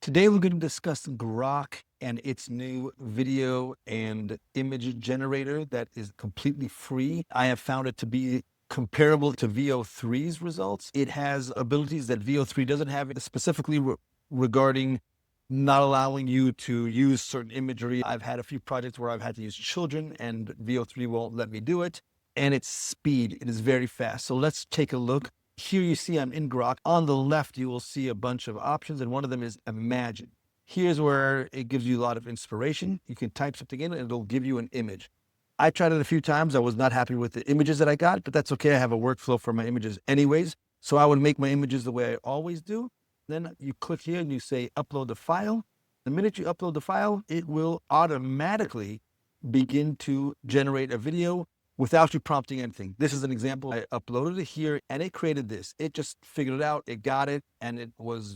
Today we're going to discuss Grok and its new video and image generator that is completely free. I have found it to be comparable to VO3's results. It has abilities that VO3 doesn't have, specifically regarding not allowing you to use certain imagery. I've had a few projects where I've had to use children and VO3 won't let me do it. And its speed, it is very fast. So let's take a look. Here you see I'm in Grok. On the left, you will see a bunch of options, and one of them is Imagine. Here's where it gives you a lot of inspiration. You can type something in and it'll give you an image. I tried it a few times. I was not happy with the images that I got, but that's okay. I have a workflow for my images anyways. So I would make my images the way I always do. Then you click here and you say upload the file. The minute you upload the file, it will automatically begin to generate a video without you prompting anything. This is an example. I uploaded it here and it created this. It just figured it out, it got it, and it was,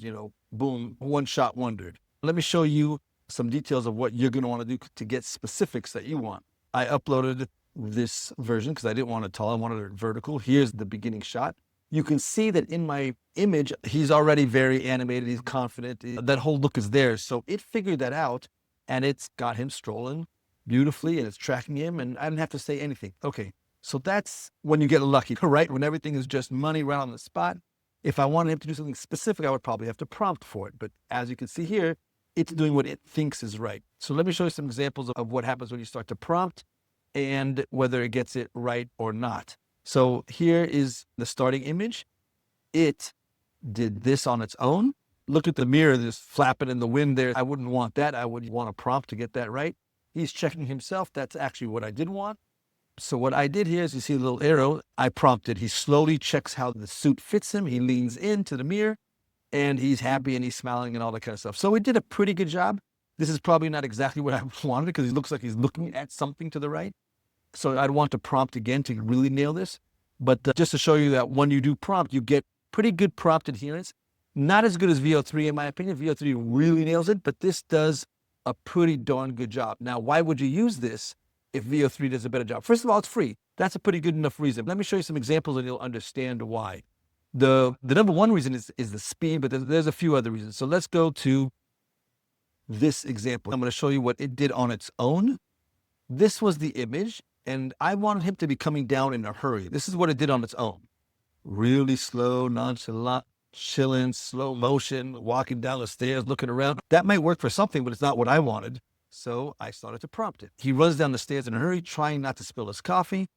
boom, one shot wondered. Let me show you some details of what you're gonna wanna do to get specifics that you want. I uploaded this version because I didn't want it tall, I wanted it vertical. Here's the beginning shot. You can see that in my image, he's already very animated, he's confident, that whole look is there. So it figured that out and it's got him strolling beautifully and it's tracking him and I didn't have to say anything. Okay, so that's when you get lucky, right? When everything is just money right on the spot. If I wanted him to do something specific, I would probably have to prompt for it. But as you can see here, it's doing what it thinks is right. So let me show you some examples of what happens when you start to prompt and whether it gets it right or not. So here is the starting image. It did this on its own. Look at the mirror, just flapping in the wind there. I wouldn't want that. I would want a prompt to get that right. He's checking himself. That's actually what I did want. So what I did here is you see a little arrow. I prompted. He slowly checks how the suit fits him. He leans into the mirror and he's happy and he's smiling and all that kind of stuff. So it did a pretty good job. This is probably not exactly what I wanted because he looks like he's looking at something to the right. So I'd want to prompt again to really nail this. But just to show you that when you do prompt, you get pretty good prompt adherence. Not as good as VO3 in my opinion. VO3 really nails it, but this does a pretty darn good job. Now, why would you use this if VO3 does a better job? First of all, it's free. That's a pretty good enough reason. Let me show you some examples and you'll understand why. The number one reason is the speed, but there's a few other reasons. So let's go to this example. I'm going to show you what it did on its own. This was the image, and I wanted him to be coming down in a hurry. This is what it did on its own. Really slow, nonchalant, chilling, slow motion, walking down the stairs, looking around. That might work for something, but it's not what I wanted. So I started to prompt it. He runs down the stairs in a hurry, trying not to spill his coffee.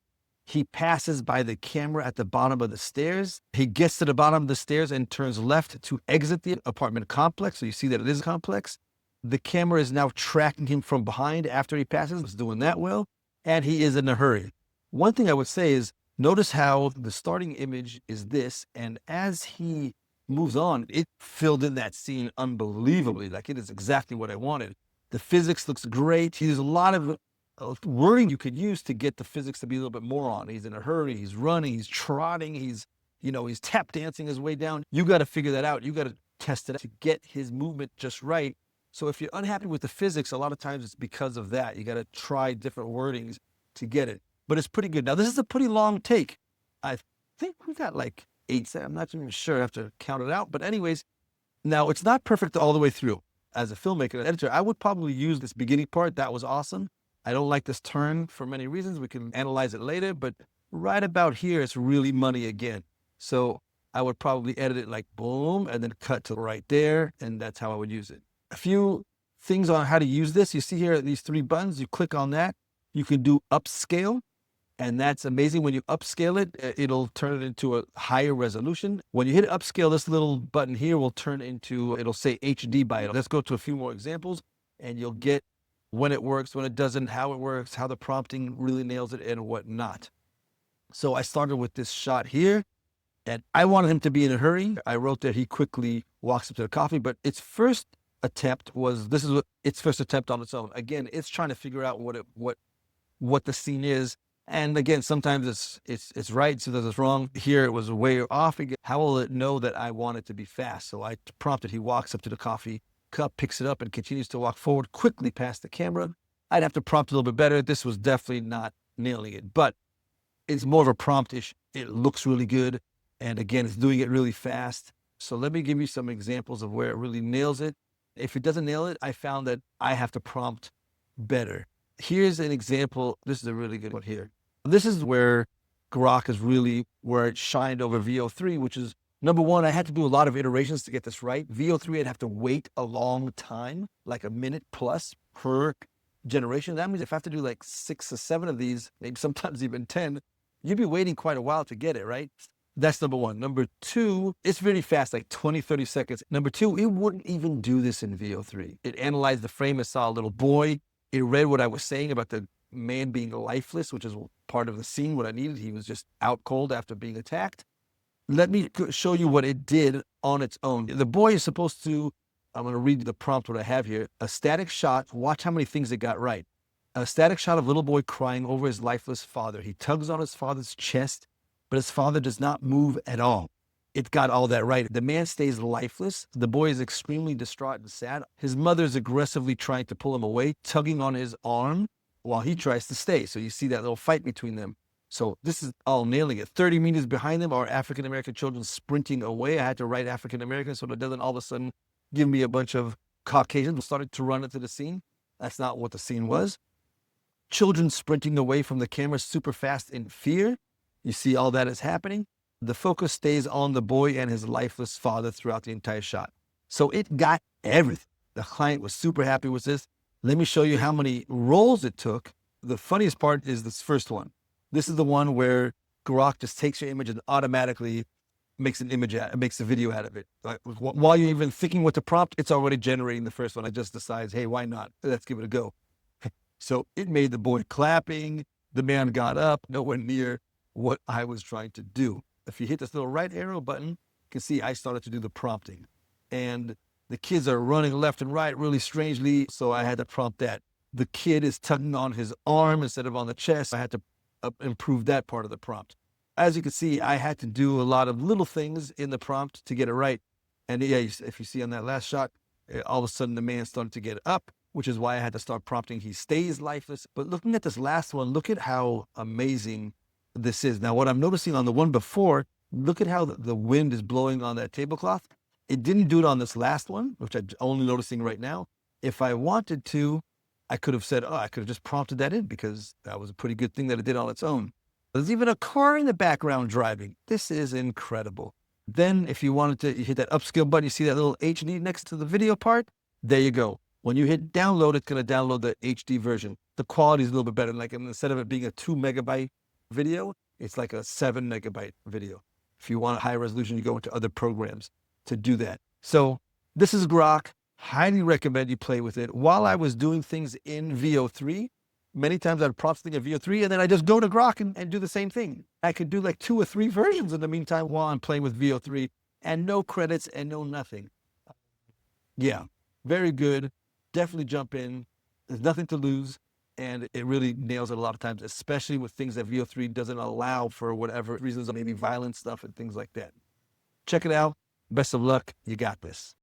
He passes by the camera at the bottom of the stairs. He gets to the bottom of the stairs and turns left to exit the apartment complex. So you see that it is a complex. The camera is now tracking him from behind after he passes. It's doing that well. And he is in a hurry. One thing I would say is, notice how the starting image is this. And as he moves on, it filled in that scene unbelievably. Like it is exactly what I wanted. The physics looks great. There's a lot of wording you could use to get the physics to be a little bit more on. He's in a hurry, he's running, he's trotting, he's tap dancing his way down. You got to figure that out. You got to test it to get his movement just right. So if you're unhappy with the physics, a lot of times it's because of that. You got to try different wordings to get it. But it's pretty good. Now, this is a pretty long take. I think we got like 8 seconds. I'm not even sure. I have to count it out. But anyways, now it's not perfect all the way through. As a filmmaker and editor, I would probably use this beginning part. That was awesome. I don't like this turn for many reasons. We can analyze it later, but right about here, it's really money again. So I would probably edit it like boom, and then cut to right there. And that's how I would use it. A few things on how to use this. You see here, these 3 buttons, you click on that. You can do upscale. And that's amazing. When you upscale it, it'll turn it into a higher resolution. When you hit upscale, this little button here will turn into, it'll say HD by it. Let's go to a few more examples and you'll get when it works, when it doesn't, how it works, how the prompting really nails it and whatnot. So I started with this shot here and I wanted him to be in a hurry. I wrote that he quickly walks up to the coffee, but its first attempt was, this is what its first attempt on its own. Again, it's trying to figure out what the scene is. And again, sometimes it's right, sometimes it's wrong. Here it was way off again. How will it know that I want it to be fast? So I prompted, he walks up to the coffee cup, picks it up and continues to walk forward quickly past the camera. I'd have to prompt a little bit better. This was definitely not nailing it, but it's more of a prompt-ish. It looks really good. And again, it's doing it really fast. So let me give you some examples of where it really nails it. If it doesn't nail it, I found that I have to prompt better. Here's an example. This is a really good one here. This is where Grok is really where it shined over VO3, which is number one, I had to do a lot of iterations to get this right. VO3, I'd have to wait a long time, like a minute plus per generation. That means if I have to do like 6 or 7 of these, maybe sometimes even 10, you'd be waiting quite a while to get it, right? That's number one. Number two, it's really fast, like 20, 30 seconds. Number two, it wouldn't even do this in VO3. It analyzed the frame and saw a little boy. It read what I was saying about the man being lifeless, which is part of the scene, what I needed. He was just out cold after being attacked. Let me show you what it did on its own. The boy is supposed to, I'm going to read the prompt, what I have here. A static shot, watch how many things it got right. A static shot of little boy crying over his lifeless father. He tugs on his father's chest, but his father does not move at all. It got all that right. The man stays lifeless. The boy is extremely distraught and sad. His mother is aggressively trying to pull him away, tugging on his arm while he tries to stay. So you see that little fight between them. So this is all nailing it. 30 meters behind them are African-American children sprinting away. I had to write African-American so that it doesn't all of a sudden give me a bunch of Caucasians who started to run into the scene. That's not what the scene was. Children sprinting away from the camera super fast in fear. You see all that is happening. The focus stays on the boy and his lifeless father throughout the entire shot. So it got everything. The client was super happy with this. Let me show you how many rolls it took. The funniest part is this first one. This is the one where Grok just takes your image and automatically makes an image, makes a video out of it. Like, while you're even thinking what to prompt, it's already generating the first one. It just decides, hey, why not? Let's give it a go. So it made the boy clapping. The man got up, nowhere near what I was trying to do. If you hit this little right arrow button, you can see I started to do the prompting. And the kids are running left and right really strangely, so I had to prompt that. The kid is tugging on his arm instead of on the chest. I had to improve that part of the prompt. As you can see, I had to do a lot of little things in the prompt to get it right. And yeah, if you see on that last shot, all of a sudden the man started to get up, which is why I had to start prompting. He stays lifeless. But looking at this last one, look at how amazing this is. Now, what I'm noticing on the one before, look at how the wind is blowing on that tablecloth. It didn't do it on this last one, which I'm only noticing right now. If I wanted to, I could have said, oh, I could have just prompted that in because that was a pretty good thing that it did on its own. There's even a car in the background driving. This is incredible. Then if you wanted to, you hit that upscale button, you see that little HD next to the video part? There you go. When you hit download, it's going to download the HD version. The quality is a little bit better. Like instead of it being a 2 megabyte video, it's like a 7 megabyte video. If you want a high resolution, you go into other programs to do that. So this is Grok. Highly recommend you play with it. While I was doing things in VO3, many times I'd prompt something in VO3 and then I just go to Grok and do the same thing. I could do like 2 or 3 versions in the meantime while I'm playing with VO3 and no credits and no nothing. Yeah, very good. Definitely jump in. There's nothing to lose. And it really nails it a lot of times, especially with things that VO3 doesn't allow for whatever reasons, maybe violent stuff and things like that. Check it out. Best of luck. You got this.